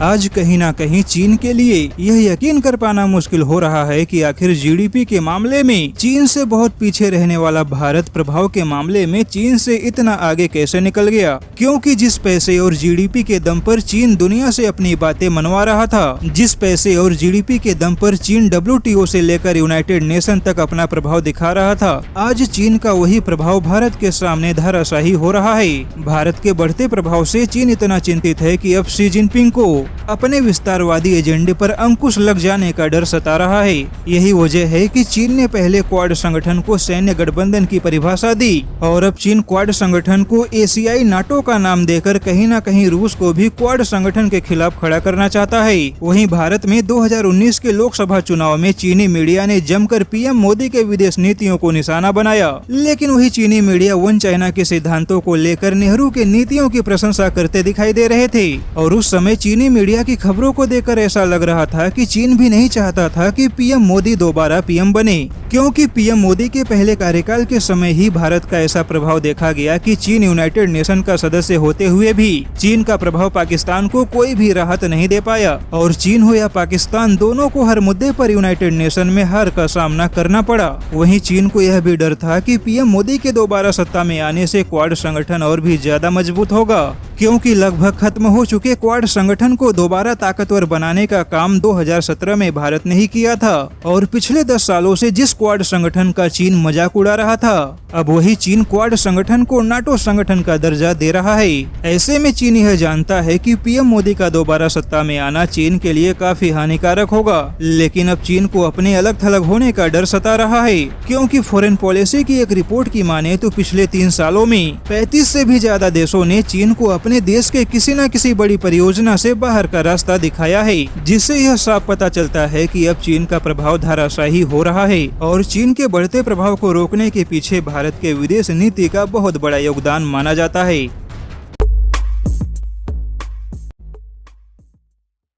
आज कहीं ना कहीं चीन के लिए यह यकीन कर पाना मुश्किल हो रहा है कि आखिर जीडीपी के मामले में चीन से बहुत पीछे रहने वाला भारत प्रभाव के मामले में चीन से इतना आगे कैसे निकल गया, क्योंकि जिस पैसे और जीडीपी के दम पर चीन दुनिया से अपनी बातें मनवा रहा था, जिस पैसे और जीडीपी के दम पर चीन WTO से लेकर यूनाइटेड नेशन तक अपना प्रभाव दिखा रहा था, आज चीन का वही प्रभाव भारत के सामने धराशायी हो रहा है। भारत के बढ़ते प्रभाव से चीन इतना चिंतित है कि अब शी जिनपिंग को अपने विस्तारवादी एजेंडे पर अंकुश लग जाने का डर सता रहा है। यही वजह है कि चीन ने पहले क्वाड संगठन को सैन्य गठबंधन की परिभाषा दी और अब चीन क्वाड संगठन को एशियाई नाटो का नाम देकर कहीं न कहीं रूस को भी क्वाड संगठन के खिलाफ खड़ा करना चाहता है। वहीं भारत में 2019 के लोकसभा चुनाव में चीनी मीडिया ने जमकर पीएम मोदी के विदेश नीतियों को निशाना बनाया, लेकिन वही चीनी मीडिया वन चाइना के सिद्धांतों को लेकर नेहरू के नीतियों की प्रशंसा करते दिखाई दे रहे थे। और उस समय चीनी मीडिया की खबरों को देखकर ऐसा लग रहा था कि चीन भी नहीं चाहता था कि पीएम मोदी दोबारा पीएम बने, क्योंकि पीएम मोदी के पहले कार्यकाल के समय ही भारत का ऐसा प्रभाव देखा गया कि चीन यूनाइटेड नेशन का सदस्य होते हुए भी चीन का प्रभाव पाकिस्तान को कोई भी राहत नहीं दे पाया और चीन हो या पाकिस्तान दोनों को हर मुद्दे पर यूनाइटेड नेशन में हार का सामना करना पड़ा। वहीं चीन को यह भी डर था कि पीएम मोदी के दोबारा सत्ता में आने से क्वाड संगठन और भी ज्यादा मजबूत होगा, क्योंकि लगभग खत्म हो चुके क्वाड संगठन को दोबारा ताकतवर बनाने का काम 2017 में भारत ने ही किया था और पिछले 10 सालों से जिस क्वाड संगठन का चीन मजाक उड़ा रहा था, अब वही चीन क्वाड संगठन को नाटो संगठन का दर्जा दे रहा है। ऐसे में चीन यह जानता है कि पीएम मोदी का दोबारा सत्ता में आना चीन के लिए काफी हानिकारक होगा, लेकिन अब चीन को अपने अलग थलग होने का डर सता रहा है, क्योंकि फॉरेन पॉलिसी की एक रिपोर्ट की माने तो पिछले 3 सालों में 35 से भी ज्यादा देशों ने चीन को अपने देश के किसी न किसी बड़ी परियोजना से बाहर का रास्ता दिखाया है, जिससे यह साफ पता चलता है कि अब चीन का प्रभाव धराशायी हो रहा है और चीन के बढ़ते प्रभाव को रोकने के पीछे भारत के विदेश नीति का बहुत बड़ा योगदान माना जाता है।